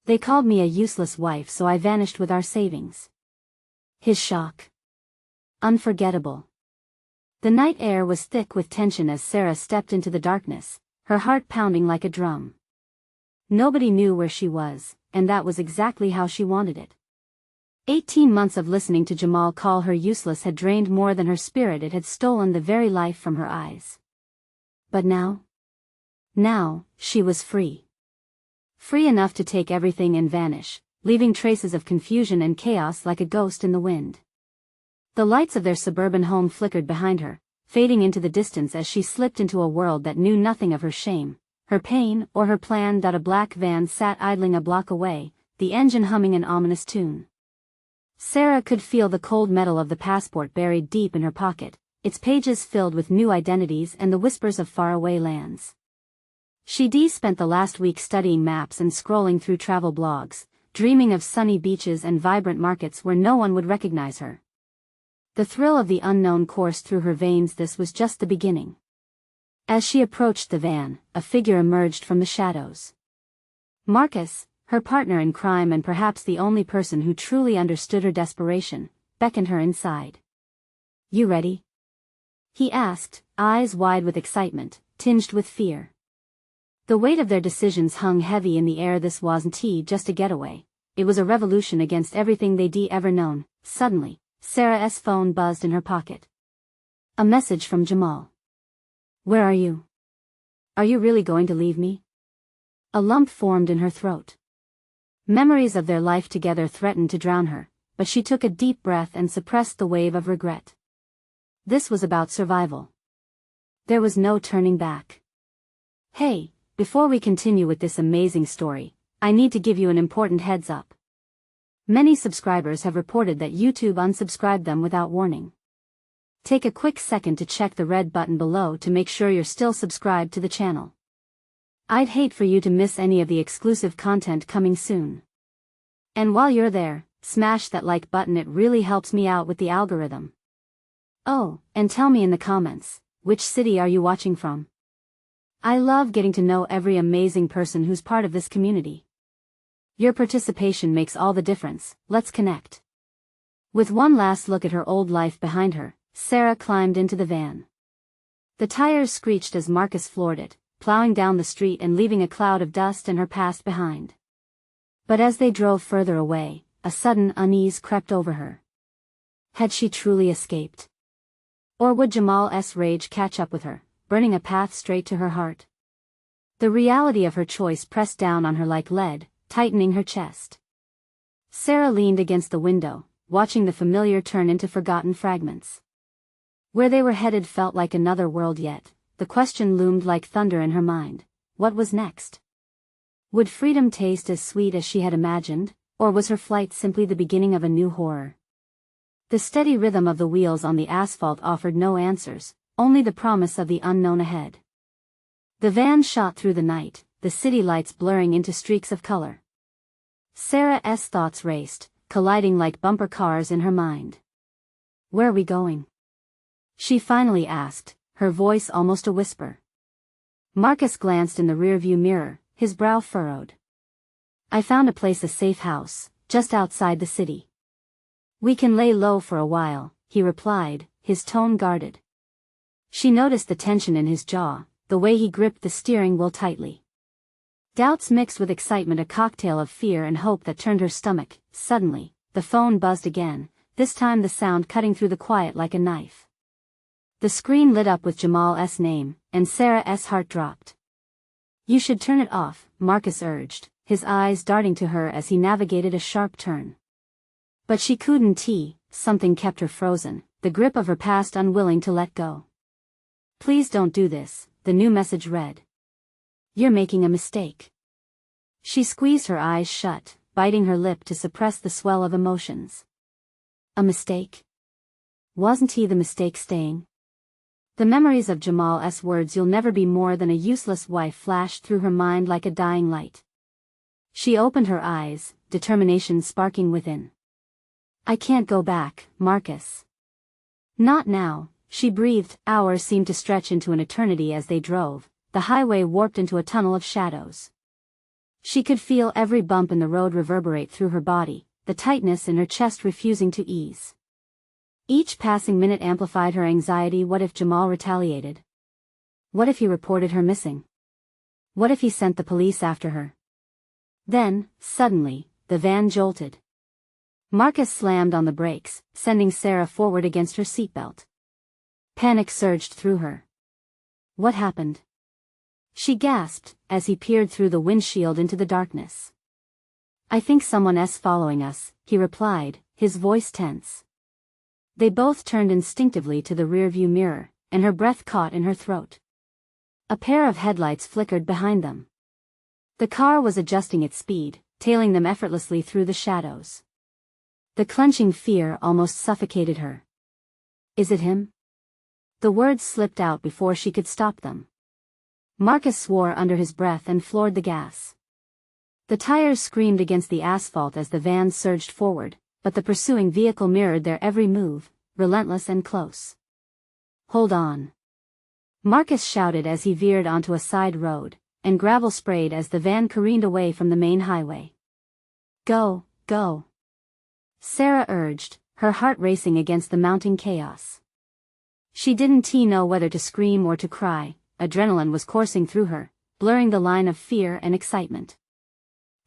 They called me a useless wife, so I vanished with our savings. His shock. Unforgettable. The night air was thick with tension as Sarah stepped into the darkness, her heart pounding like a drum. Nobody knew where she was, and that was exactly how she wanted it. 18 months of listening to Jamal call her useless had drained more than her spirit. It had stolen the very life from her eyes. But now, she was free. Free enough to take everything and vanish, leaving traces of confusion and chaos like a ghost in the wind. The lights of their suburban home flickered behind her, fading into the distance as she slipped into a world that knew nothing of her shame, her pain, or her plan. A black van sat idling a block away, the engine humming an ominous tune. Sarah could feel the cold metal of the passport buried deep in her pocket, its pages filled with new identities and the whispers of faraway lands. She'd spent the last week studying maps and scrolling through travel blogs, dreaming of sunny beaches and vibrant markets where no one would recognize her. The thrill of the unknown coursed through her veins. This was just the beginning. As she approached the van, a figure emerged from the shadows. Marcus, her partner in crime and perhaps the only person who truly understood her desperation, beckoned her inside. "You ready?" he asked, eyes wide with excitement, tinged with fear. The weight of their decisions hung heavy in the air. This wasn't just a getaway. It was a revolution against everything they'd ever known. Suddenly, Sarah's phone buzzed in her pocket. A message from Jamal. "Where are you? Are you really going to leave me?" A lump formed in her throat. Memories of their life together threatened to drown her, but she took a deep breath and suppressed the wave of regret. This was about survival. There was no turning back. "Hey, before we continue with this amazing story, I need to give you an important heads up. Many subscribers have reported that YouTube unsubscribed them without warning. Take a quick second to check the red button below to make sure you're still subscribed to the channel. I'd hate for you to miss any of the exclusive content coming soon. And while you're there, smash that like button. It really helps me out with the algorithm. Oh, and tell me in the comments, which city are you watching from? I love getting to know every amazing person who's part of this community. Your participation makes all the difference. Let's connect." With one last look at her old life behind her, Sarah climbed into the van. The tires screeched as Marcus floored it, plowing down the street and leaving a cloud of dust and her past behind. But as they drove further away, a sudden unease crept over her. Had she truly escaped? Or would Jamal's rage catch up with her, burning a path straight to her heart? The reality of her choice pressed down on her like lead, tightening her chest. Sarah leaned against the window, watching the familiar turn into forgotten fragments. Where they were headed felt like another world, yet the question loomed like thunder in her mind. What was next? Would freedom taste as sweet as she had imagined, or was her flight simply the beginning of a new horror? The steady rhythm of the wheels on the asphalt offered no answers, only the promise of the unknown ahead. The van shot through the night, the city lights blurring into streaks of color. Sarah's thoughts raced, colliding like bumper cars in her mind. "Where are we going?" she finally asked, her voice almost a whisper. Marcus glanced in the rearview mirror, his brow furrowed. "I found a place, a safe house, just outside the city. We can lay low for a while," he replied, his tone guarded. She noticed the tension in his jaw, the way he gripped the steering wheel tightly. Doubts mixed with excitement, a cocktail of fear and hope that turned her stomach. Suddenly, the phone buzzed again, this time the sound cutting through the quiet like a knife. The screen lit up with Jamal's name, and Sarah's heart dropped. "You should turn it off," Marcus urged, his eyes darting to her as he navigated a sharp turn. But she couldn't. Something kept her frozen, the grip of her past unwilling to let go. "Please don't do this," the new message read. "You're making a mistake." She squeezed her eyes shut, biting her lip to suppress the swell of emotions. A mistake? Wasn't he the mistake staying? The memories of Jamal's words, "You'll never be more than a useless wife," flashed through her mind like a dying light. She opened her eyes, determination sparking within. "I can't go back, Marcus." "Not now," she breathed. Hours seemed to stretch into an eternity as they drove, the highway warped into a tunnel of shadows. She could feel every bump in the road reverberate through her body, the tightness in her chest refusing to ease. Each passing minute amplified her anxiety. What if Jamal retaliated? What if he reported her missing? What if he sent the police after her? Then, suddenly, the van jolted. Marcus slammed on the brakes, sending Sarah forward against her seatbelt. Panic surged through her. What happened? She gasped, as he peered through the windshield into the darkness. I think someone's following us, he replied, his voice tense. They both turned instinctively to the rearview mirror, and her breath caught in her throat. A pair of headlights flickered behind them. The car was adjusting its speed, tailing them effortlessly through the shadows. The clenching fear almost suffocated her. Is it him? The words slipped out before she could stop them. Marcus swore under his breath and floored the gas. The tires screamed against the asphalt as the van surged forward, but the pursuing vehicle mirrored their every move, relentless and close. Hold on. Marcus shouted as he veered onto a side road, and gravel sprayed as the van careened away from the main highway. Go, go. Sarah urged, her heart racing against the mounting chaos. She didn't know whether to scream or to cry. Adrenaline was coursing through her, blurring the line of fear and excitement.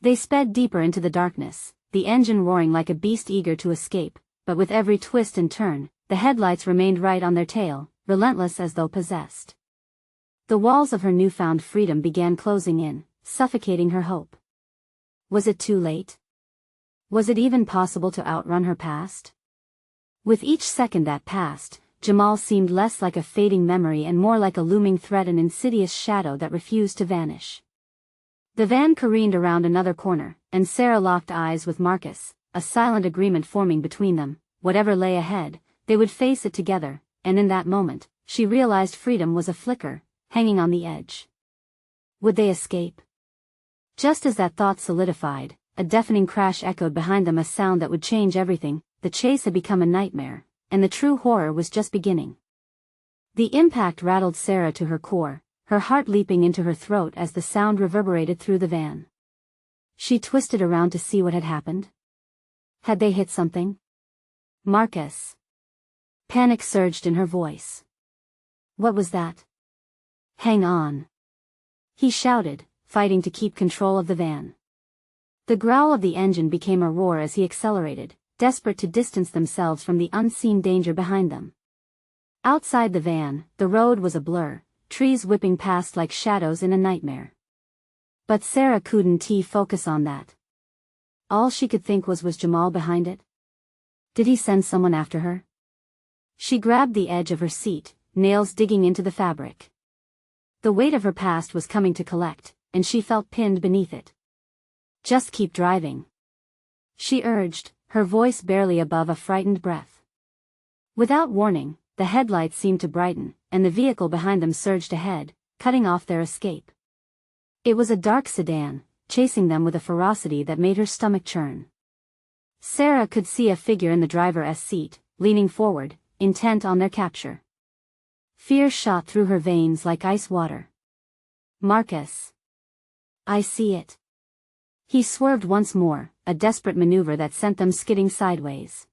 They sped deeper into the darkness, the engine roaring like a beast eager to escape, but with every twist and turn, the headlights remained right on their tail, relentless as though possessed. The walls of her newfound freedom began closing in, suffocating her hope. Was it too late? Was it even possible to outrun her past? With each second that passed, Jamal seemed less like a fading memory and more like a looming threat, an insidious shadow that refused to vanish. The van careened around another corner, and Sarah locked eyes with Marcus, a silent agreement forming between them. Whatever lay ahead, they would face it together, and in that moment, she realized freedom was a flicker, hanging on the edge. Would they escape? Just as that thought solidified, a deafening crash echoed behind them, a sound that would change everything. The chase had become a nightmare, and the true horror was just beginning. The impact rattled Sarah to her core, her heart leaping into her throat as the sound reverberated through the van. She twisted around to see what had happened. Had they hit something? Marcus. Panic surged in her voice. What was that? Hang on. He shouted, fighting to keep control of the van. The growl of the engine became a roar as he accelerated, desperate to distance themselves from the unseen danger behind them. Outside the van, the road was a blur, trees whipping past like shadows in a nightmare. But Sarah couldn't focus on that. All she could think was Jamal behind it? Did he send someone after her? She grabbed the edge of her seat, nails digging into the fabric. The weight of her past was coming to collect, and she felt pinned beneath it. Just keep driving, she urged, her voice barely above a frightened breath. Without warning, the headlights seemed to brighten, and the vehicle behind them surged ahead, cutting off their escape. It was a dark sedan, chasing them with a ferocity that made her stomach churn. Sarah could see a figure in the driver's seat, leaning forward, intent on their capture. Fear shot through her veins like ice water. Marcus. I see it. He swerved once more, a desperate maneuver that sent them skidding sideways.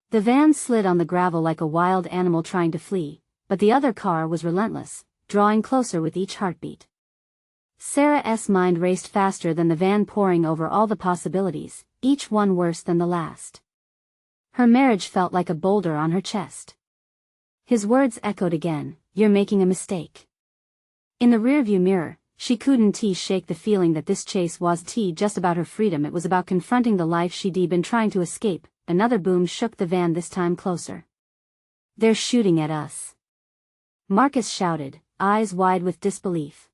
The van slid on the gravel like a wild animal trying to flee, but the other car was relentless, drawing closer with each heartbeat. Sarah's mind raced faster than the van, pouring over all the possibilities, each one worse than the last. Her marriage felt like a boulder on her chest. His words echoed again, "You're making a mistake." In the rearview mirror, she couldn't shake the feeling that this chase wasn't just about her freedom, it was about confronting the life she'd been trying to escape. Another boom shook the van, this time closer. "They're shooting at us," Marcus shouted, eyes wide with disbelief.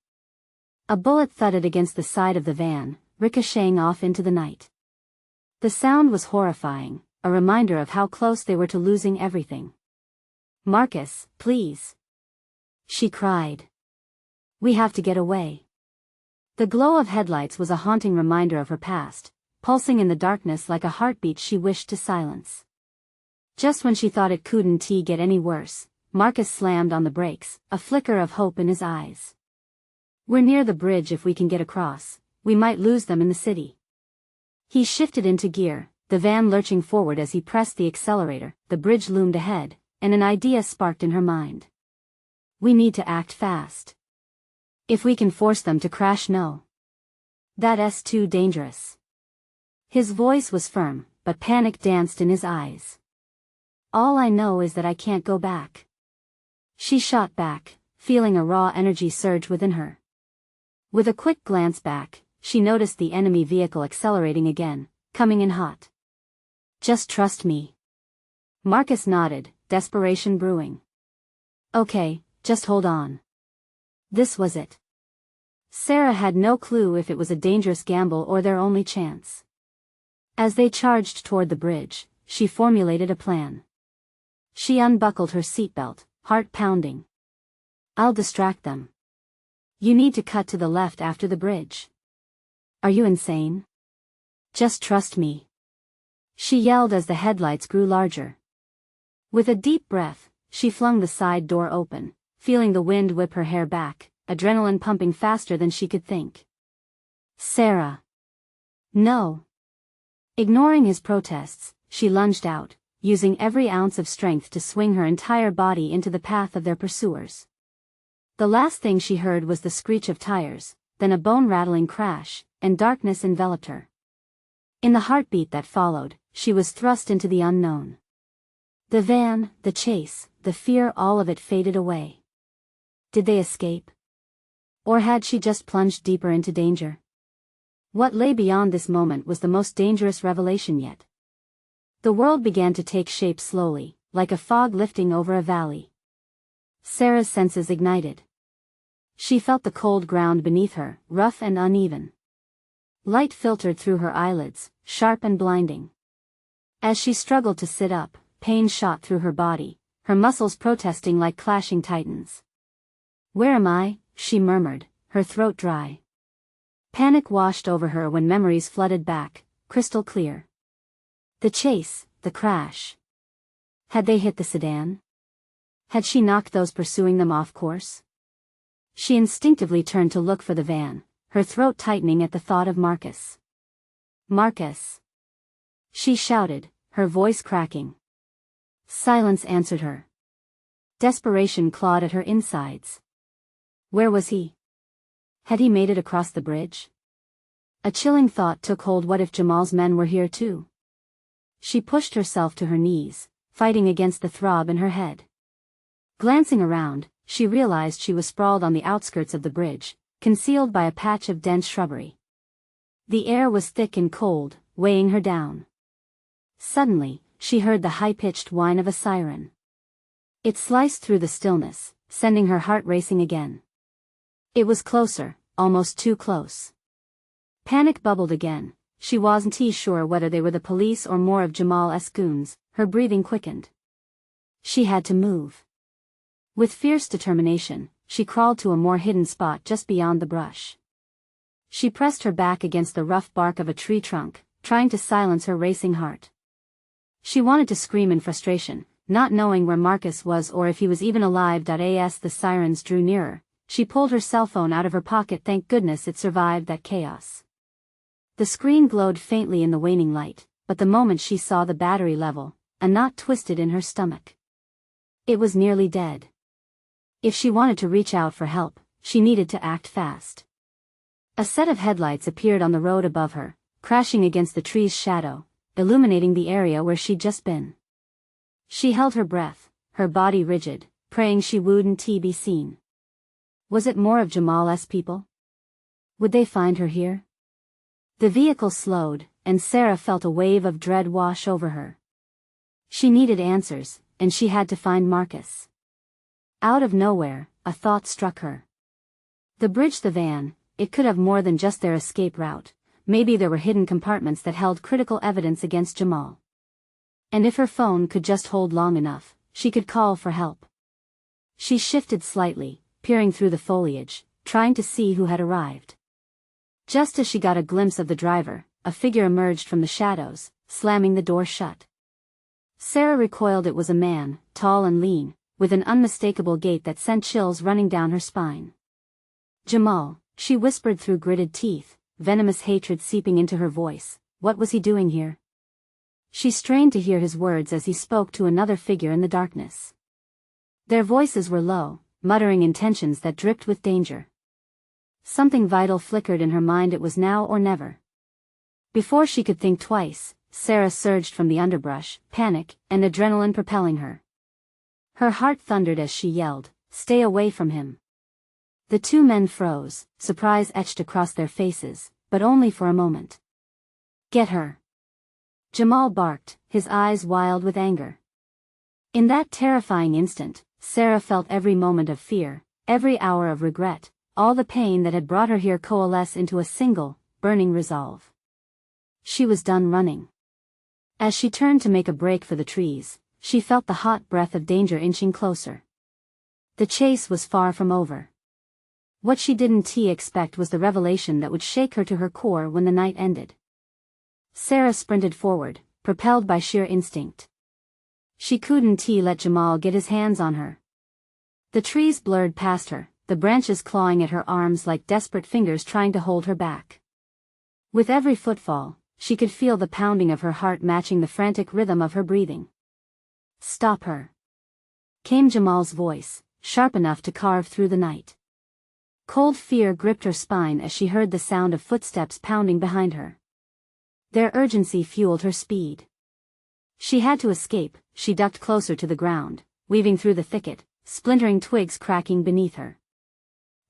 A bullet thudded against the side of the van, ricocheting off into the night. The sound was horrifying, a reminder of how close they were to losing everything. "Marcus, please," she cried. "We have to get away." The glow of headlights was a haunting reminder of her past, pulsing in the darkness like a heartbeat she wished to silence. Just when she thought it couldn't get any worse, Marcus slammed on the brakes, a flicker of hope in his eyes. "We're near the bridge if we can get across," We might lose them in the city. He shifted into gear, the van lurching forward as he pressed the accelerator. The bridge loomed ahead, and an idea sparked in her mind. We need to act fast. If we can force them to crash, no. That's too dangerous. His voice was firm, but panic danced in his eyes. All I know is that I can't go back. She shot back, feeling a raw energy surge within her. With a quick glance back, she noticed the enemy vehicle accelerating again, coming in hot. Just trust me. Marcus nodded, desperation brewing. Okay, just hold on. This was it. Sarah had no clue if it was a dangerous gamble or their only chance. As they charged toward the bridge, she formulated a plan. She unbuckled her seatbelt, heart pounding. I'll distract them. You need to cut to the left after the bridge. Are you insane? Just trust me. She yelled as the headlights grew larger. With a deep breath, she flung the side door open, feeling the wind whip her hair back, adrenaline pumping faster than she could think. Sarah. No. Ignoring his protests, she lunged out, using every ounce of strength to swing her entire body into the path of their pursuers. The last thing she heard was the screech of tires, then a bone-rattling crash, and darkness enveloped her. In the heartbeat that followed, she was thrust into the unknown. The van, the chase, the fear, all of it faded away. Did they escape? Or had she just plunged deeper into danger? What lay beyond this moment was the most dangerous revelation yet. The world began to take shape slowly, like a fog lifting over a valley. Sarah's senses ignited. She felt the cold ground beneath her, rough and uneven. Light filtered through her eyelids, sharp and blinding. As she struggled to sit up, pain shot through her body, her muscles protesting like clashing titans. Where am I? She murmured, her throat dry. Panic washed over her when memories flooded back, crystal clear. The chase, the crash. Had they hit the sedan? Had she knocked those pursuing them off course? She instinctively turned to look for the van, her throat tightening at the thought of Marcus. Marcus! She shouted, her voice cracking. Silence answered her. Desperation clawed at her insides. Where was he? Had he made it across the bridge? A chilling thought took hold. What if Jamal's men were here too? She pushed herself to her knees, fighting against the throb in her head. Glancing around, she realized she was sprawled on the outskirts of the bridge, concealed by a patch of dense shrubbery. The air was thick and cold, weighing her down. Suddenly, she heard the high-pitched whine of a siren. It sliced through the stillness, sending her heart racing again. It was closer, almost too close. Panic bubbled again. She wasn't sure whether they were the police or more of Jamal's goons. Her breathing quickened. She had to move. With fierce determination, she crawled to a more hidden spot just beyond the brush. She pressed her back against the rough bark of a tree trunk, trying to silence her racing heart. She wanted to scream in frustration, not knowing where Marcus was or if he was even alive. As the sirens drew nearer, she pulled her cell phone out of her pocket. Thank goodness it survived that chaos. The screen glowed faintly in the waning light, but the moment she saw the battery level, a knot twisted in her stomach. It was nearly dead. If she wanted to reach out for help, she needed to act fast. A set of headlights appeared on the road above her, crashing against the tree's shadow, illuminating the area where she'd just been. She held her breath, her body rigid, praying she wouldn't be seen. Was it more of Jamal's people? Would they find her here? The vehicle slowed, and Sarah felt a wave of dread wash over her. She needed answers, and she had to find Marcus. Out of nowhere, a thought struck her. The bridge, the van, it could have more than just their escape route. Maybe there were hidden compartments that held critical evidence against Jamal. And if her phone could just hold long enough, she could call for help. She shifted slightly, peering through the foliage, trying to see who had arrived. Just as she got a glimpse of the driver, a figure emerged from the shadows, slamming the door shut. Sarah recoiled. It was a man, tall and lean, with an unmistakable gait that sent chills running down her spine. Jamal, she whispered through gritted teeth, venomous hatred seeping into her voice. What was he doing here? She strained to hear his words as he spoke to another figure in the darkness. Their voices were low, muttering intentions that dripped with danger. Something vital flickered in her mind. It was now or never. Before she could think twice, Sarah surged from the underbrush, panic and adrenaline propelling her. Her heart thundered as she yelled, "Stay away from him." The two men froze, surprise etched across their faces, but only for a moment. "Get her!" Jamal barked, his eyes wild with anger. In that terrifying instant, Sarah felt every moment of fear, every hour of regret, all the pain that had brought her here coalesce into a single, burning resolve. She was done running. As she turned to make a break for the trees, she felt the hot breath of danger inching closer. The chase was far from over. What she didn't expect was the revelation that would shake her to her core when the night ended. Sarah sprinted forward, propelled by sheer instinct. She couldn't let Jamal get his hands on her. The trees blurred past her, the branches clawing at her arms like desperate fingers trying to hold her back. With every footfall, she could feel the pounding of her heart matching the frantic rhythm of her breathing. "Stop her!" came Jamal's voice, sharp enough to carve through the night. Cold fear gripped her spine as she heard the sound of footsteps pounding behind her. Their urgency fueled her speed. She had to escape. She ducked closer to the ground, weaving through the thicket, splintering twigs cracking beneath her.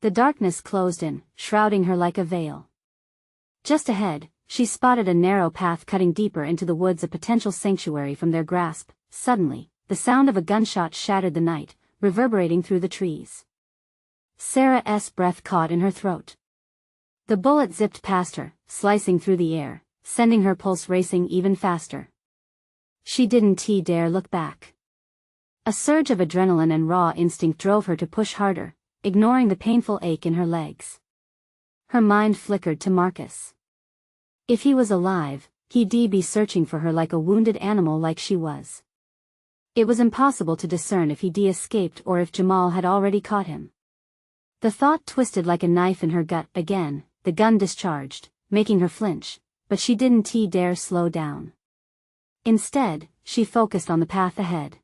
The darkness closed in, shrouding her like a veil. Just ahead, she spotted a narrow path cutting deeper into the woods, a potential sanctuary from their grasp. Suddenly, the sound of a gunshot shattered the night, reverberating through the trees. Sarah's breath caught in her throat. The bullet zipped past her, slicing through the air, sending her pulse racing even faster. She didn't dare look back. A surge of adrenaline and raw instinct drove her to push harder, ignoring the painful ache in her legs. Her mind flickered to Marcus. If he was alive, he'd be searching for her like a wounded animal like she was. It was impossible to discern if he'd escaped or if Jamal had already caught him. The thought twisted like a knife in her gut. Again, the gun discharged, making her flinch, but she didn't dare slow down. Instead, she focused on the path ahead.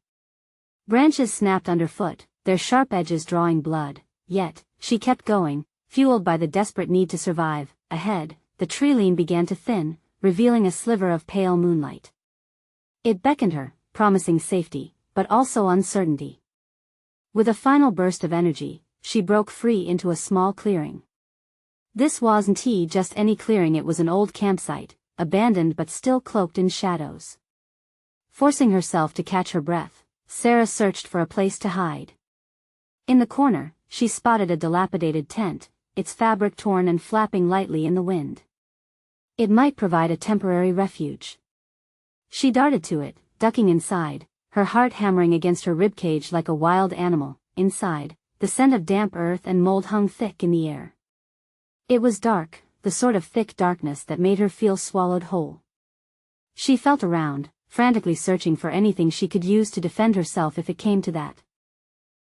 Branches snapped underfoot, their sharp edges drawing blood, yet, she kept going, fueled by the desperate need to survive. Ahead, the tree-line began to thin, revealing a sliver of pale moonlight. It beckoned her, promising safety, but also uncertainty. With a final burst of energy, she broke free into a small clearing. This wasn't just any clearing, it was an old campsite, abandoned but still cloaked in shadows. Forcing herself to catch her breath, Sarah searched for a place to hide. In the corner, she spotted a dilapidated tent, its fabric torn and flapping lightly in the wind. It might provide a temporary refuge. She darted to it, ducking inside, her heart hammering against her ribcage like a wild animal. Inside, the scent of damp earth and mold hung thick in the air. It was dark, the sort of thick darkness that made her feel swallowed whole. She felt around, frantically searching for anything she could use to defend herself if it came to that.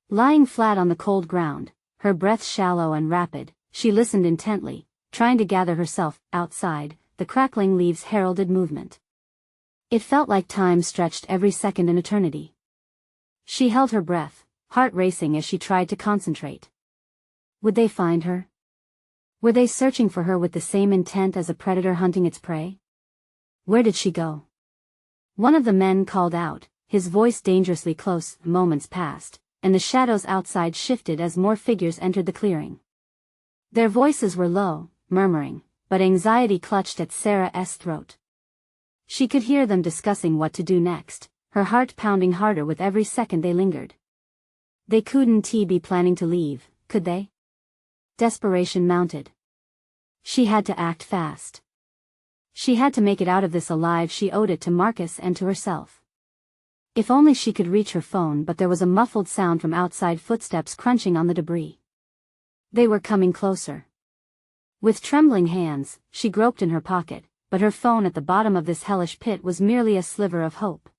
Lying flat on the cold ground, her breath shallow and rapid, she listened intently, trying to gather herself. Outside, the crackling leaves heralded movement. It felt like time stretched every second an eternity. She held her breath, heart racing as she tried to concentrate. Would they find her? Were they searching for her with the same intent as a predator hunting its prey? Where did she go? One of the men called out, his voice dangerously close. Moments passed, and the shadows outside shifted as more figures entered the clearing. Their voices were low, murmuring, but anxiety clutched at Sarah's throat. She could hear them discussing what to do next, her heart pounding harder with every second they lingered. They couldn't be planning to leave, could they? Desperation mounted. She had to act fast. She had to make it out of this alive. She owed it to Marcus and to herself. If only she could reach her phone, but there was a muffled sound from outside, footsteps crunching on the debris. They were coming closer. With trembling hands, she groped in her pocket, but her phone at the bottom of this hellish pit was merely a sliver of hope.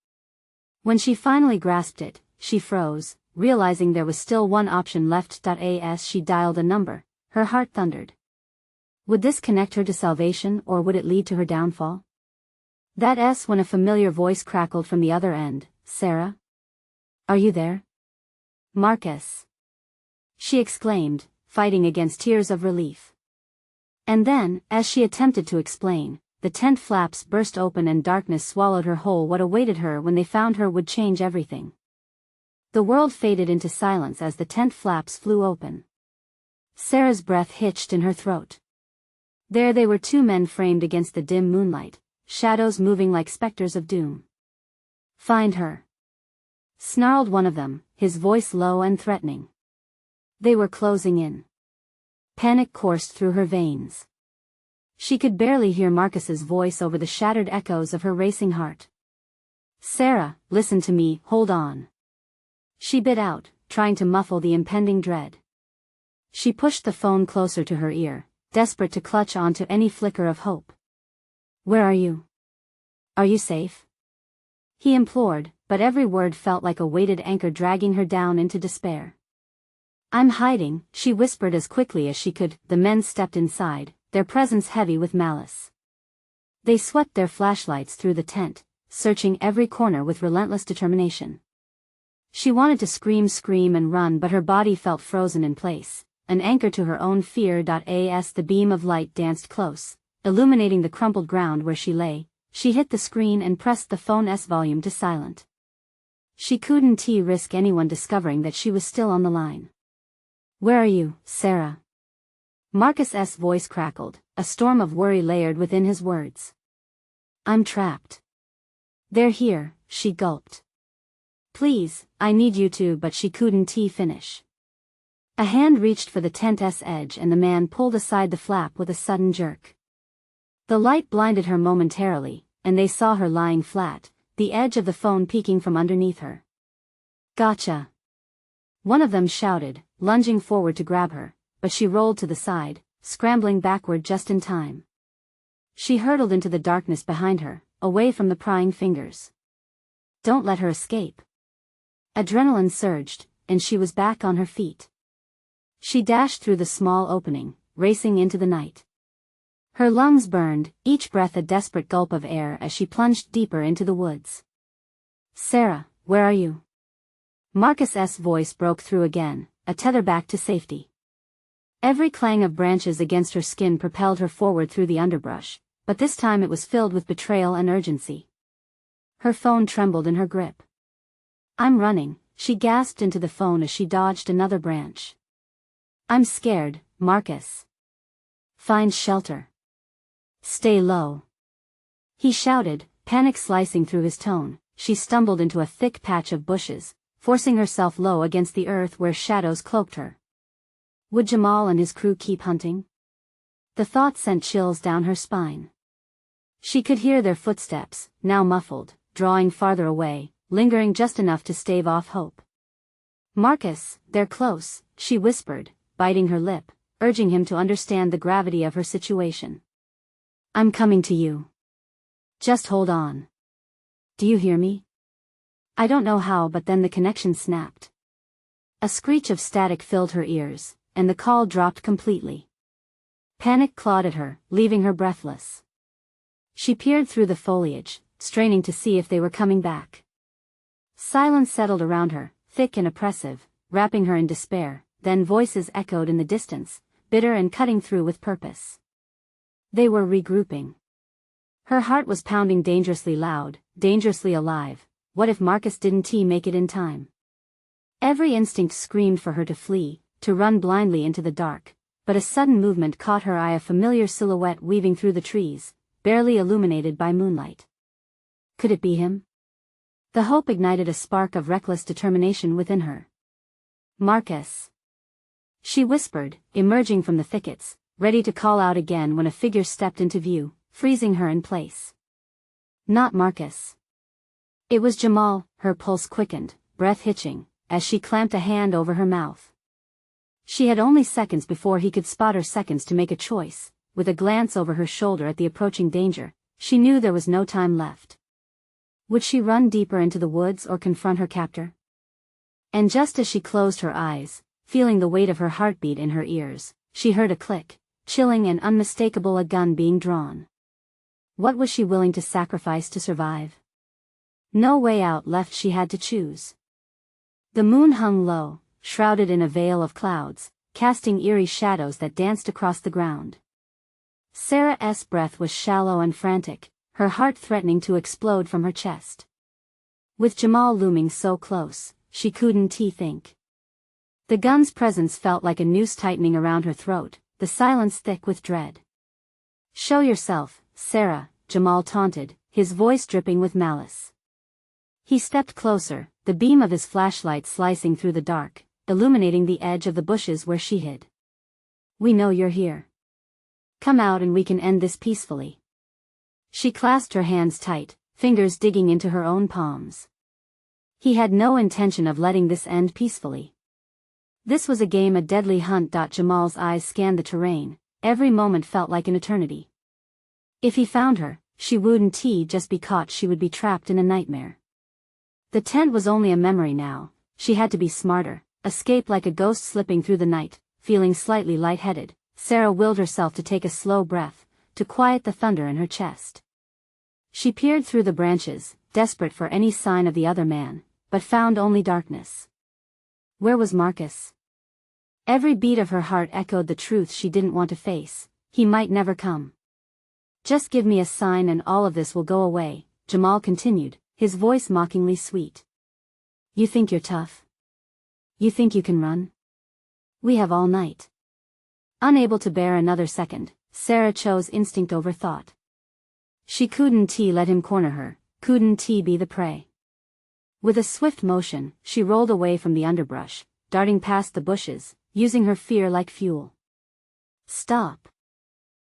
When she finally grasped it, she froze, realizing there was still one option left. As she dialed a number, her heart thundered. Would this connect her to salvation, or would it lead to her downfall? That S when a familiar voice crackled from the other end. "Sarah? Are you there?" "Marcus!" she exclaimed, fighting against tears of relief. And then, as she attempted to explain, the tent flaps burst open and darkness swallowed her whole. What awaited her when they found her would change everything. The world faded into silence as the tent flaps flew open. Sarah's breath hitched in her throat. There they were, two men framed against the dim moonlight, shadows moving like specters of doom. "Find her," snarled one of them, his voice low and threatening. They were closing in. Panic coursed through her veins. She could barely hear Marcus's voice over the shattered echoes of her racing heart. "Sarah, listen to me, hold on," she bit out, trying to muffle the impending dread. She pushed the phone closer to her ear, desperate to clutch onto any flicker of hope. "Where are you? Are you safe?" he implored, but every word felt like a weighted anchor dragging her down into despair. "I'm hiding," she whispered as quickly as she could. The men stepped inside, their presence heavy with malice. They swept their flashlights through the tent, searching every corner with relentless determination. She wanted to scream and run, but her body felt frozen in place, an anchor to her own fear. As the beam of light danced close, illuminating the crumpled ground where she lay, she hit the screen and pressed the phone's volume to silent. She couldn't risk anyone discovering that she was still on the line. "Where are you, Sarah?" Marcus's voice crackled, a storm of worry layered within his words. "I'm trapped." "They're here," she gulped. "Please, I need you to," but she couldn't finish. A hand reached for the tent's edge and the man pulled aside the flap with a sudden jerk. The light blinded her momentarily, and they saw her lying flat, the edge of the phone peeking from underneath her. "Gotcha!" one of them shouted, lunging forward to grab her, but she rolled to the side, scrambling backward just in time. She hurtled into the darkness behind her, away from the prying fingers. Don't let her escape. Adrenaline surged, and she was back on her feet. She dashed through the small opening, racing into the night. Her lungs burned, each breath a desperate gulp of air as she plunged deeper into the woods. "Sarah, where are you?" Marcus's voice broke through again, a tether back to safety. Every clang of branches against her skin propelled her forward through the underbrush, but this time it was filled with betrayal and urgency. Her phone trembled in her grip. "I'm running," she gasped into the phone as she dodged another branch. "I'm scared, Marcus." "Find shelter. Stay low," he shouted, panic slicing through his tone. She stumbled into a thick patch of bushes, forcing herself low against the earth where shadows cloaked her. Would Jamal and his crew keep hunting? The thought sent chills down her spine. She could hear their footsteps, now muffled, drawing farther away, lingering just enough to stave off hope. "Marcus, they're close," she whispered, biting her lip, urging him to understand the gravity of her situation. "I'm coming to you. Just hold on. Do you hear me?" I don't know how, but then the connection snapped. A screech of static filled her ears, and the call dropped completely. Panic clawed at her, leaving her breathless. She peered through the foliage, straining to see if they were coming back. Silence settled around her, thick and oppressive, wrapping her in despair. Then voices echoed in the distance, bitter and cutting through with purpose. They were regrouping. Her heart was pounding dangerously loud, dangerously alive. What if Marcus didn't make it in time? Every instinct screamed for her to flee, to run blindly into the dark, but a sudden movement caught her eye, a familiar silhouette weaving through the trees, barely illuminated by moonlight. Could it be him? The hope ignited a spark of reckless determination within her. "Marcus," she whispered, emerging from the thickets, ready to call out again when a figure stepped into view, freezing her in place. Not Marcus. It was Jamal. Her pulse quickened, breath hitching, as she clamped a hand over her mouth. She had only seconds before he could spot her, seconds to make a choice. With a glance over her shoulder at the approaching danger, she knew there was no time left. Would she run deeper into the woods or confront her captor? And just as she closed her eyes, feeling the weight of her heartbeat in her ears, she heard a click, chilling and unmistakable, a gun being drawn. What was she willing to sacrifice to survive? No way out left, she had to choose. The moon hung low, shrouded in a veil of clouds, casting eerie shadows that danced across the ground. Sarah's breath was shallow and frantic, her heart threatening to explode from her chest. With Jamal looming so close, she couldn't think. The gun's presence felt like a noose tightening around her throat, the silence thick with dread. "Show yourself, Sarah," Jamal taunted, his voice dripping with malice. He stepped closer, the beam of his flashlight slicing through the dark, illuminating the edge of the bushes where she hid. "We know you're here. Come out and we can end this peacefully." She clasped her hands tight, fingers digging into her own palms. He had no intention of letting this end peacefully. This was a game, a deadly hunt. Jamal's eyes scanned the terrain, every moment felt like an eternity. If he found her, she wouldn't just be caught, she would be trapped in a nightmare. The tent was only a memory now, she had to be smarter, escape like a ghost slipping through the night. Feeling slightly lightheaded, Sarah willed herself to take a slow breath, to quiet the thunder in her chest. She peered through the branches, desperate for any sign of the other man, but found only darkness. Where was Marcus? Every beat of her heart echoed the truth she didn't want to face: he might never come. "Just give me a sign and all of this will go away," Jamal continued, his voice mockingly sweet. "You think you're tough? You think you can run? We have all night." Unable to bear another second, Sarah chose instinct over thought. She couldn't let him corner her, couldn't be the prey. With a swift motion, she rolled away from the underbrush, darting past the bushes, using her fear like fuel. "Stop!"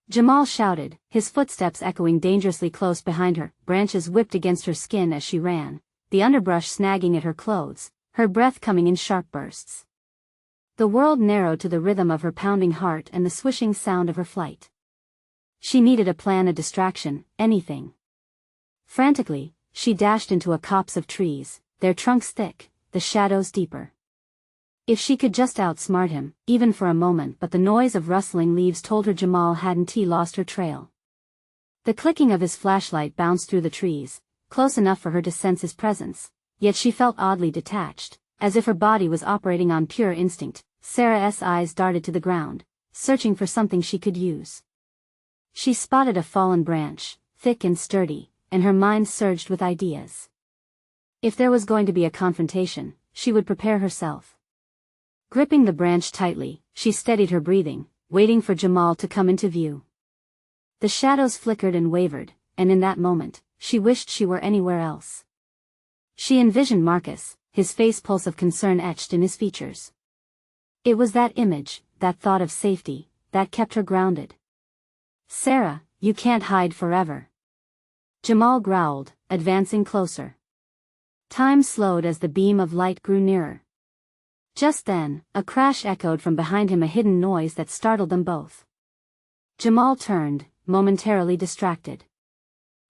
Jamal shouted, his footsteps echoing dangerously close behind her. Branches whipped against her skin as she ran, the underbrush snagging at her clothes, her breath coming in sharp bursts. The world narrowed to the rhythm of her pounding heart and the swishing sound of her flight. She needed a plan, a distraction, anything. Frantically, she dashed into a copse of trees, their trunks thick, the shadows deeper. If she could just outsmart him, even for a moment, but the noise of rustling leaves told her Jamal hadn't lost her trail. The clicking of his flashlight bounced through the trees, close enough for her to sense his presence, yet she felt oddly detached, as if her body was operating on pure instinct. Sarah's eyes darted to the ground, searching for something she could use. She spotted a fallen branch, thick and sturdy, and her mind surged with ideas. If there was going to be a confrontation, she would prepare herself. Gripping the branch tightly, she steadied her breathing, waiting for Jamal to come into view. The shadows flickered and wavered, and in that moment, she wished she were anywhere else. She envisioned Marcus, his face, pulse of concern etched in his features. It was that image, that thought of safety, that kept her grounded. "Sarah, you can't hide forever," Jamal growled, advancing closer. Time slowed as the beam of light grew nearer. Just then, a crash echoed from behind him, a hidden noise that startled them both. Jamal turned, momentarily distracted.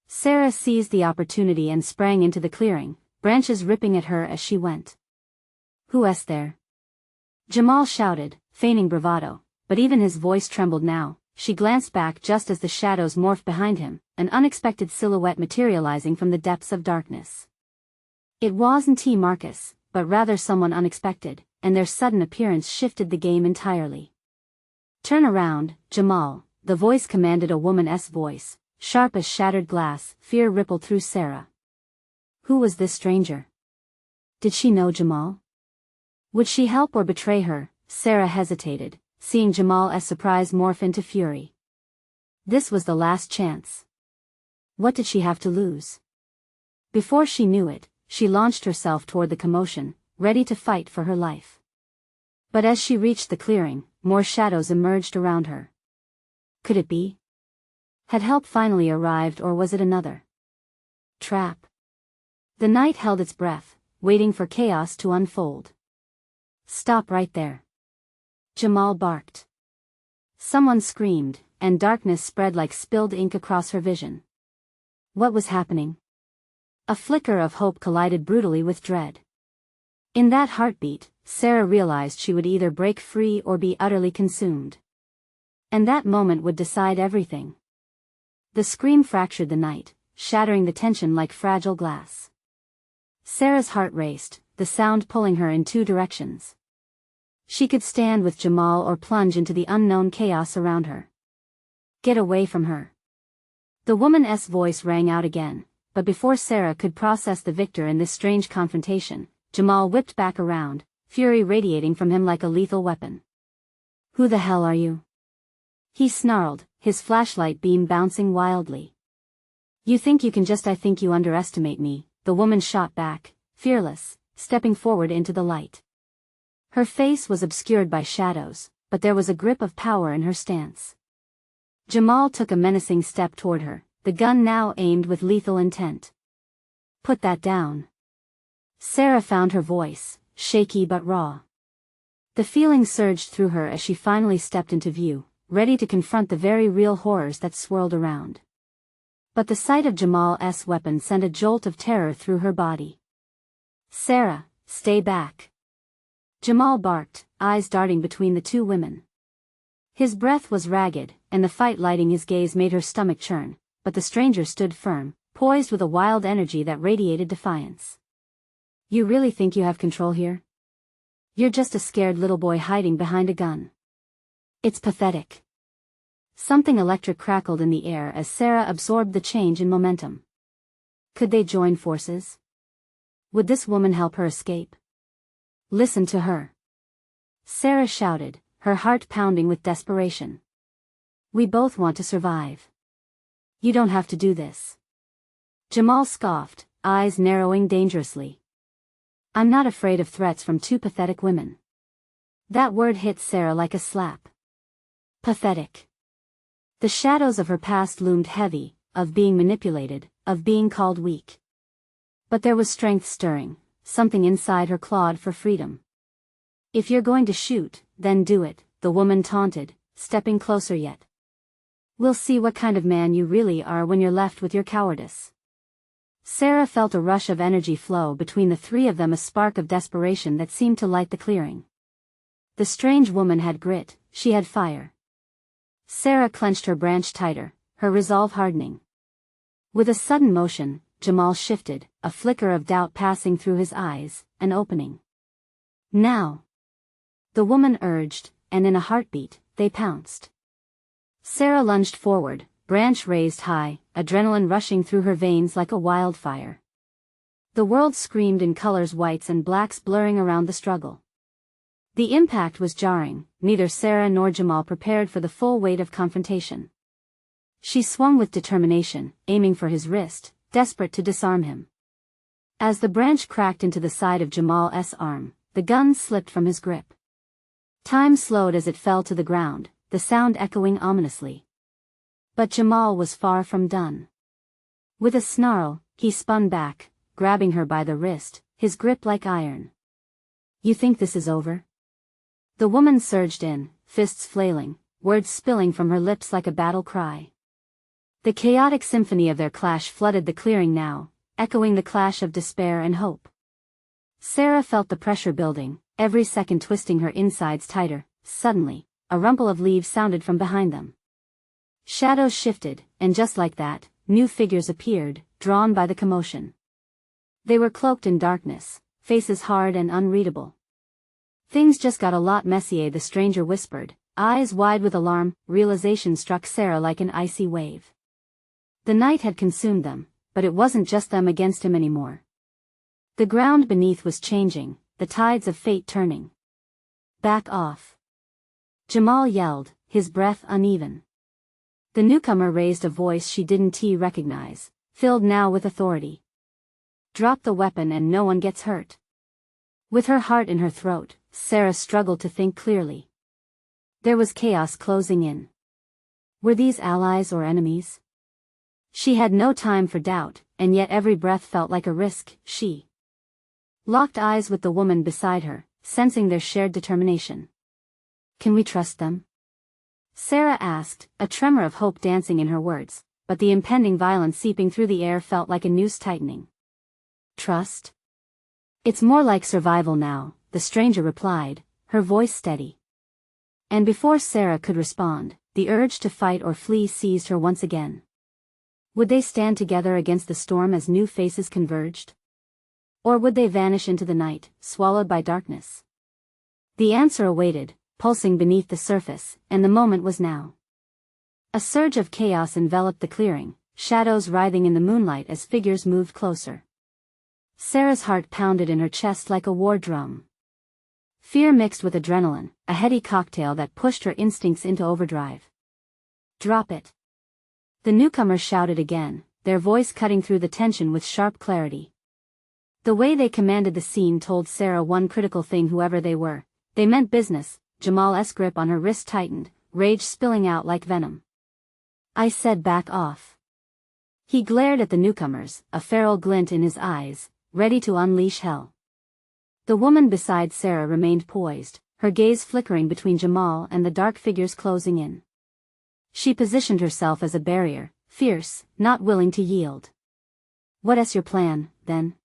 Sarah seized the opportunity and sprang into the clearing, branches ripping at her as she went. "Who's there?" Jamal shouted, feigning bravado, but even his voice trembled now. She glanced back just as the shadows morphed behind him, an unexpected silhouette materializing from the depths of darkness. It wasn't Marcus, but rather someone unexpected, and their sudden appearance shifted the game entirely. "Turn around, Jamal," the voice commanded, a woman's voice, sharp as shattered glass. Fear rippled through Sarah. Who was this stranger? Did she know Jamal? Would she help or betray her? Sarah hesitated, seeing Jamal's surprise morph into fury. This was the last chance. What did she have to lose? Before she knew it, she launched herself toward the commotion, ready to fight for her life. But as she reached the clearing, more shadows emerged around her. Could it be? Had help finally arrived, or was it another trap? The night held its breath, waiting for chaos to unfold. "Stop right there," Jamal barked. Someone screamed, and darkness spread like spilled ink across her vision. What was happening? A flicker of hope collided brutally with dread. In that heartbeat, Sarah realized she would either break free or be utterly consumed. And that moment would decide everything. The scream fractured the night, shattering the tension like fragile glass. Sarah's heart raced, the sound pulling her in two directions. She could stand with Jamal or plunge into the unknown chaos around her. Get away from her. The woman's voice rang out again, but before Sarah could process the victor in this strange confrontation, Jamal whipped back around, fury radiating from him like a lethal weapon. Who the hell are you? He snarled, his flashlight beam bouncing wildly. You think you can just I think you underestimate me, the woman shot back, fearless, stepping forward into the light. Her face was obscured by shadows, but there was a grip of power in her stance. Jamal took a menacing step toward her, the gun now aimed with lethal intent. Put that down. Sarah found her voice, shaky but raw. The feeling surged through her as she finally stepped into view, ready to confront the very real horrors that swirled around. But the sight of Jamal's weapon sent a jolt of terror through her body. Sarah, stay back. Jamal barked, eyes darting between the two women. His breath was ragged, and the fight lighting his gaze made her stomach churn, but the stranger stood firm, poised with a wild energy that radiated defiance. You really think you have control here? You're just a scared little boy hiding behind a gun. It's pathetic. Something electric crackled in the air as Sarah absorbed the change in momentum. Could they join forces? Would this woman help her escape? Listen to her. Sarah shouted, her heart pounding with desperation. We both want to survive. You don't have to do this. Jamal scoffed, eyes narrowing dangerously. I'm not afraid of threats from two pathetic women. That word hit Sarah like a slap. Pathetic. The shadows of her past loomed heavy, of being manipulated, of being called weak. But there was strength stirring, something inside her clawed for freedom. If you're going to shoot, then do it, the woman taunted, stepping closer yet. We'll see what kind of man you really are when you're left with your cowardice. Sarah felt a rush of energy flow between the three of them, a spark of desperation that seemed to light the clearing. The strange woman had grit, she had fire. Sarah clenched her branch tighter, her resolve hardening. With a sudden motion, Jamal shifted, a flicker of doubt passing through his eyes, an opening. Now! The woman urged, and in a heartbeat, they pounced. Sarah lunged forward, branch raised high, adrenaline rushing through her veins like a wildfire. The world screamed in colors, whites and blacks blurring around the struggle. The impact was jarring, neither Sarah nor Jamal prepared for the full weight of confrontation. She swung with determination, aiming for his wrist, desperate to disarm him. As the branch cracked into the side of Jamal's arm, the gun slipped from his grip. Time slowed as it fell to the ground, the sound echoing ominously. But Jamal was far from done. With a snarl, he spun back, grabbing her by the wrist, his grip like iron. You think this is over? The woman surged in, fists flailing, words spilling from her lips like a battle cry. The chaotic symphony of their clash flooded the clearing now, echoing the clash of despair and hope. Sarah felt the pressure building, every second twisting her insides tighter. Suddenly, a rumble of leaves sounded from behind them. Shadows shifted, and just like that, new figures appeared, drawn by the commotion. They were cloaked in darkness, faces hard and unreadable. Things just got a lot messier, the stranger whispered, eyes wide with alarm. Realization struck Sarah like an icy wave. The night had consumed them, but it wasn't just them against him anymore. The ground beneath was changing, the tides of fate turning. Back off! Jamal yelled, his breath uneven. The newcomer raised a voice she didn't recognize, filled now with authority. Drop the weapon and no one gets hurt. With her heart in her throat, Sarah struggled to think clearly. There was chaos closing in. Were these allies or enemies? She had no time for doubt, and yet every breath felt like a risk. She locked eyes with the woman beside her, sensing their shared determination. Can we trust them? Sarah asked, a tremor of hope dancing in her words, but the impending violence seeping through the air felt like a noose tightening. Trust? It's more like survival now, the stranger replied, her voice steady. And before Sarah could respond, the urge to fight or flee seized her once again. Would they stand together against the storm as new faces converged? Or would they vanish into the night, swallowed by darkness? The answer awaited, pulsing beneath the surface, and the moment was now. A surge of chaos enveloped the clearing, shadows writhing in the moonlight as figures moved closer. Sarah's heart pounded in her chest like a war drum. Fear mixed with adrenaline, a heady cocktail that pushed her instincts into overdrive. "Drop it!" The newcomers shouted again, their voice cutting through the tension with sharp clarity. The way they commanded the scene told Sarah one critical thing: whoever they were, they meant business. Jamal's grip on her wrist tightened, rage spilling out like venom. "I said back off." He glared at the newcomers, a feral glint in his eyes, ready to unleash hell. The woman beside Sarah remained poised, her gaze flickering between Jamal and the dark figures closing in. She positioned herself as a barrier, fierce, not willing to yield. "What's your plan, then?"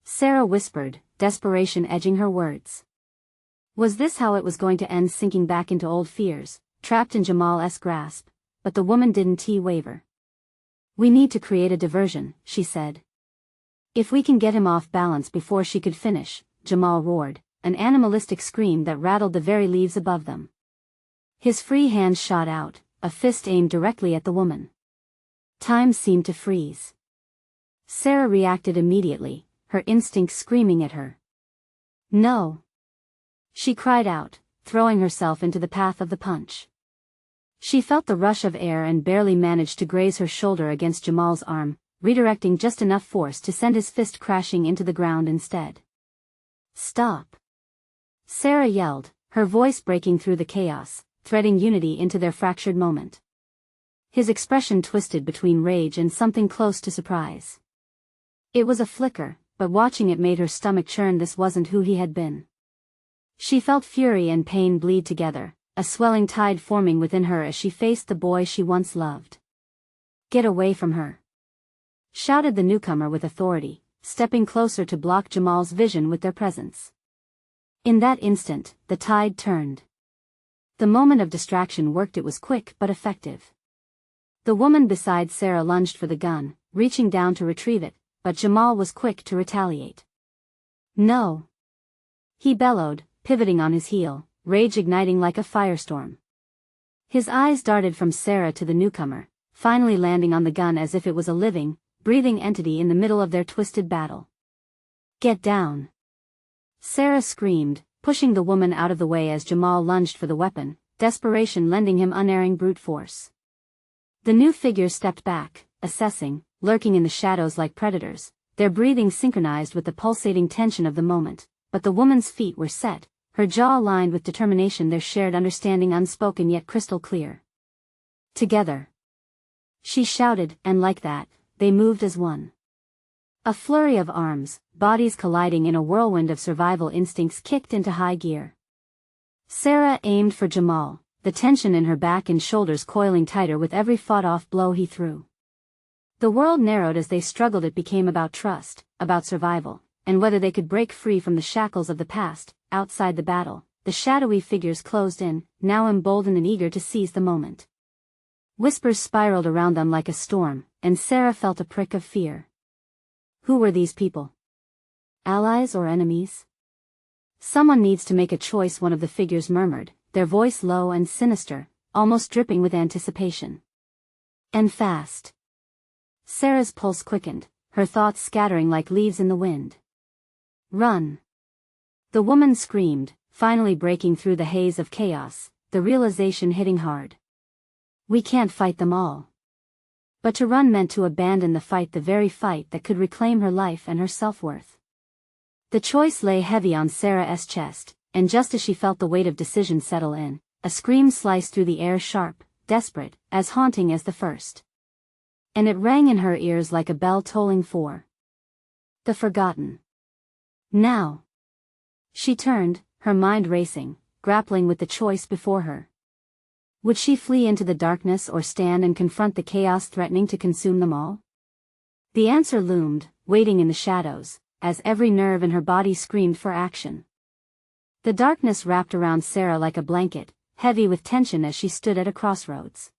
Sarah whispered, desperation edging her words. Was this how it was going to end? Sinking back into old fears, trapped in Jamal's grasp, but the woman didn't waver. "We need to create a diversion," she said. "If we can get him off balance before she could finish," Jamal roared, an animalistic scream that rattled the very leaves above them. His free hand shot out, a fist aimed directly at the woman. Time seemed to freeze. Sarah reacted immediately, her instincts screaming at her. "No!" She cried out, throwing herself into the path of the punch. She felt the rush of air and barely managed to graze her shoulder against Jamal's arm, redirecting just enough force to send his fist crashing into the ground instead. "Stop!" Sarah yelled, her voice breaking through the chaos, threading unity into their fractured moment. His expression twisted between rage and something close to surprise. It was a flicker, but watching it made her stomach churn. This wasn't who he had been. She felt fury and pain bleed together, a swelling tide forming within her as she faced the boy she once loved. "Get away from her!" shouted the newcomer with authority, stepping closer to block Jamal's vision with their presence. In that instant, the tide turned. The moment of distraction worked. It was quick but effective. The woman beside Sarah lunged for the gun, reaching down to retrieve it, but Jamal was quick to retaliate. "No!" he bellowed, pivoting on his heel, rage igniting like a firestorm. His eyes darted from Sarah to the newcomer, finally landing on the gun as if it was a living, breathing entity in the middle of their twisted battle. "Get down!" Sarah screamed, pushing the woman out of the way as Jamal lunged for the weapon, desperation lending him unerring brute force. The new figures stepped back, assessing, lurking in the shadows like predators, their breathing synchronized with the pulsating tension of the moment, but the woman's feet were set, her jaw aligned with determination, their shared understanding unspoken yet crystal clear. "Together!" she shouted, and like that, they moved as one. A flurry of arms, bodies colliding in a whirlwind of survival instincts kicked into high gear. Sarah aimed for Jamal, the tension in her back and shoulders coiling tighter with every fought-off blow he threw. The world narrowed as they struggled. It became about trust, about survival, and whether they could break free from the shackles of the past. Outside the battle, the shadowy figures closed in, now emboldened and eager to seize the moment. Whispers spiraled around them like a storm, and Sarah felt a prick of fear. Who were these people? Allies or enemies? "Someone needs to make a choice," one of the figures murmured, their voice low and sinister, almost dripping with anticipation. "And fast." Sarah's pulse quickened, her thoughts scattering like leaves in the wind. "Run!" the woman screamed, finally breaking through the haze of chaos, the realization hitting hard. "We can't fight them all." But to run meant to abandon the fight, the very fight that could reclaim her life and her self-worth. The choice lay heavy on Sarah's chest, and just as she felt the weight of decision settle in, a scream sliced through the air, sharp, desperate, as haunting as the first. And it rang in her ears like a bell tolling for the forgotten. Now. She turned, her mind racing, grappling with the choice before her. Would she flee into the darkness or stand and confront the chaos threatening to consume them all? The answer loomed, waiting in the shadows, as every nerve in her body screamed for action. The darkness wrapped around Sarah like a blanket, heavy with tension as she stood at a crossroads.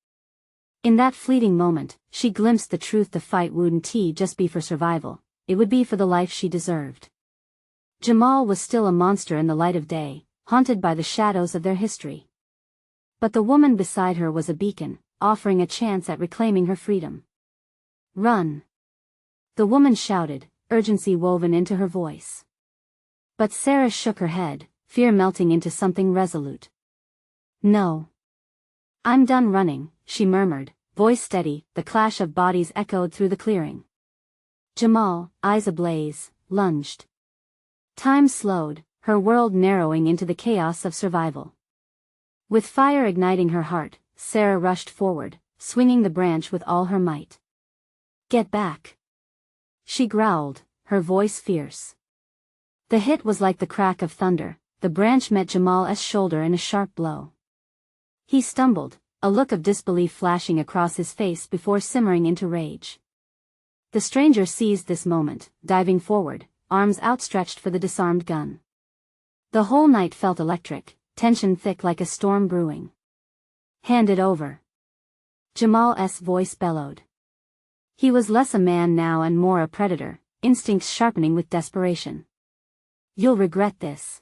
In that fleeting moment, she glimpsed the truth: the fight wouldn't just be for survival, it would be for the life she deserved. Jamal was still a monster in the light of day, haunted by the shadows of their history. But the woman beside her was a beacon, offering a chance at reclaiming her freedom. "Run!" the woman shouted, urgency woven into her voice. But Sarah shook her head, fear melting into something resolute. "No. I'm done running," she murmured, voice steady. The clash of bodies echoed through the clearing. Jamal, eyes ablaze, lunged. Time slowed, her world narrowing into the chaos of survival. With fire igniting her heart, Sarah rushed forward, swinging the branch with all her might. "Get back!" she growled, her voice fierce. The hit was like the crack of thunder. The branch met Jamal's shoulder in a sharp blow. He stumbled, a look of disbelief flashing across his face before simmering into rage. The stranger seized this moment, diving forward, arms outstretched for the disarmed gun. The whole night felt electric, tension thick like a storm brewing. "Hand it over!" Jamal's voice bellowed. He was less a man now and more a predator, instincts sharpening with desperation. "You'll regret this."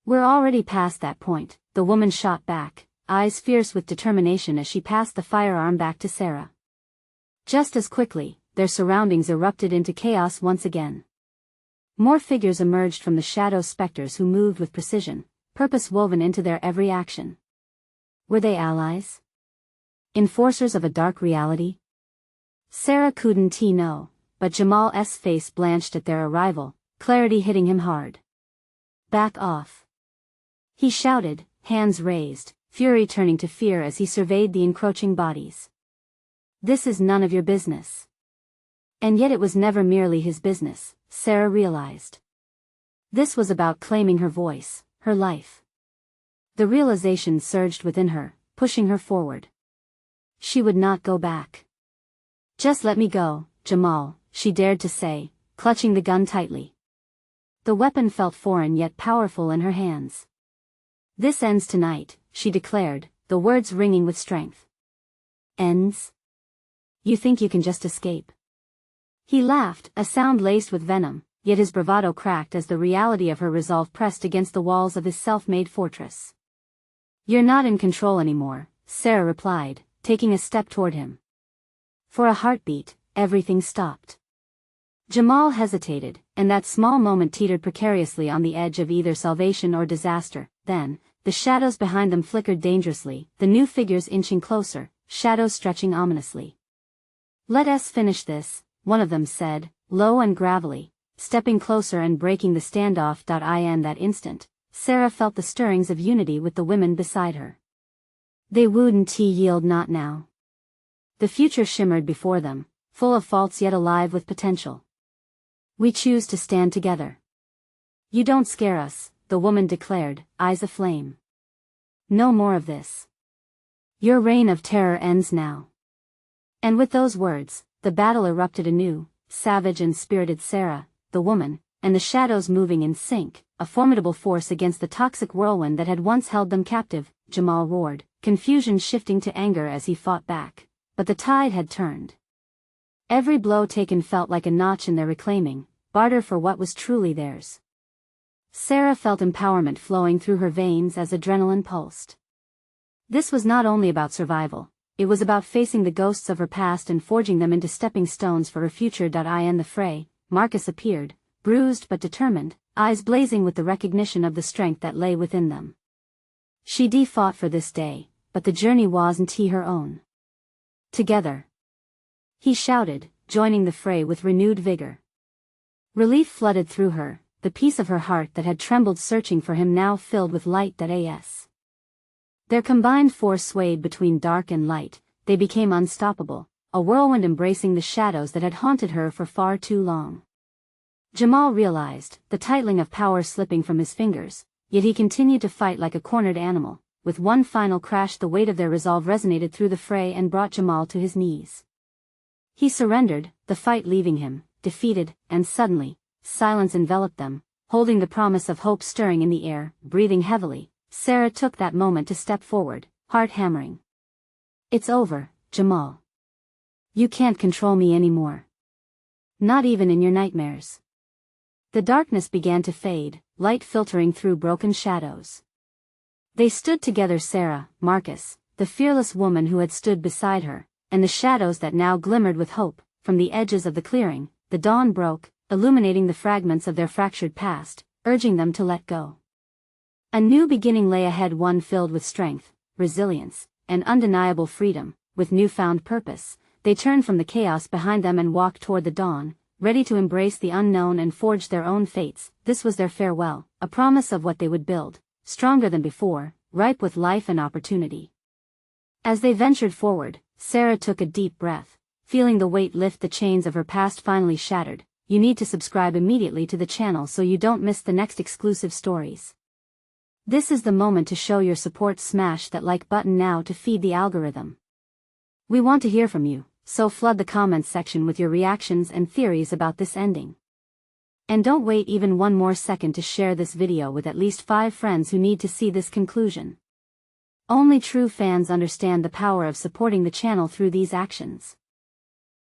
"We're already past that point," the woman shot back, eyes fierce with determination as she passed the firearm back to Sarah. Just as quickly, their surroundings erupted into chaos once again. More figures emerged from the shadow, specters who moved with precision, purpose woven into their every action. Were they allies? Enforcers of a dark reality? Sarah couldn't know, but Jamal's face blanched at their arrival, clarity hitting him hard. "Back off!" he shouted, hands raised, fury turning to fear as he surveyed the encroaching bodies. "This is none of your business." And yet it was never merely his business, Sarah realized. This was about claiming her voice, her life. The realization surged within her, pushing her forward. She would not go back. "Just let me go, Jamal," she dared to say, clutching the gun tightly. The weapon felt foreign yet powerful in her hands. "This ends tonight," she declared, the words ringing with strength. "Ends? You think you can just escape?" He laughed, a sound laced with venom, yet his bravado cracked as the reality of her resolve pressed against the walls of his self-made fortress. "You're not in control anymore," Sarah replied, taking a step toward him. For a heartbeat, everything stopped. Jamal hesitated, and that small moment teetered precariously on the edge of either salvation or disaster. Then, the shadows behind them flickered dangerously, the new figures inching closer, shadows stretching ominously. "Let us finish this," one of them said, low and gravelly, stepping closer and breaking the standoff. In that instant, Sarah felt the stirrings of unity with the women beside her. They wouldn't yield, not now. The future shimmered before them, full of faults yet alive with potential. "We choose to stand together." "You don't scare us," the woman declared, eyes aflame. "No more of this. Your reign of terror ends now." And with those words, the battle erupted anew, savage and spirited. Sarah, the woman, and the shadows moving in sync, a formidable force against the toxic whirlwind that had once held them captive. Jamal roared, confusion shifting to anger as he fought back. But the tide had turned. Every blow taken felt like a notch in their reclaiming, barter for what was truly theirs. Sarah felt empowerment flowing through her veins as adrenaline pulsed. This was not only about survival, it was about facing the ghosts of her past and forging them into stepping stones for her future. In the fray, Marcus appeared, bruised but determined, eyes blazing with the recognition of the strength that lay within them. She fought for this day, but the journey wasn't her own. "Together!" he shouted, joining the fray with renewed vigor. Relief flooded through her, the piece of her heart that had trembled searching for him now filled with light. Their combined force swayed between dark and light, they became unstoppable, a whirlwind embracing the shadows that had haunted her for far too long. Jamal realized, the titling of power slipping from his fingers, yet he continued to fight like a cornered animal. With one final crash, the weight of their resolve resonated through the fray and brought Jamal to his knees. He surrendered, the fight leaving him, defeated, and suddenly, silence enveloped them, holding the promise of hope stirring in the air. Breathing heavily, Sarah took that moment to step forward, heart hammering. It's over, Jamal. You can't control me anymore. Not even in your nightmares. The darkness began to fade, light filtering through broken shadows. They stood together, Sarah, Marcus, the fearless woman who had stood beside her, and the shadows that now glimmered with hope. From the edges of the clearing, the dawn broke, illuminating the fragments of their fractured past, urging them to let go. A new beginning lay ahead, one filled with strength, resilience, and undeniable freedom. With newfound purpose, they turned from the chaos behind them and walked toward the dawn, ready to embrace the unknown and forge their own fates. This was their farewell, a promise of what they would build, stronger than before, ripe with life and opportunity. As they ventured forward, Sarah took a deep breath, feeling the weight lift, the chains of her past finally shattered. You need to subscribe immediately to the channel so you don't miss the next exclusive stories. This is the moment to show your support. Smash that like button now to feed the algorithm. We want to hear from you, so flood the comments section with your reactions and theories about this ending. And don't wait even one more second to share this video with at least 5 friends who need to see this conclusion. Only true fans understand the power of supporting the channel through these actions.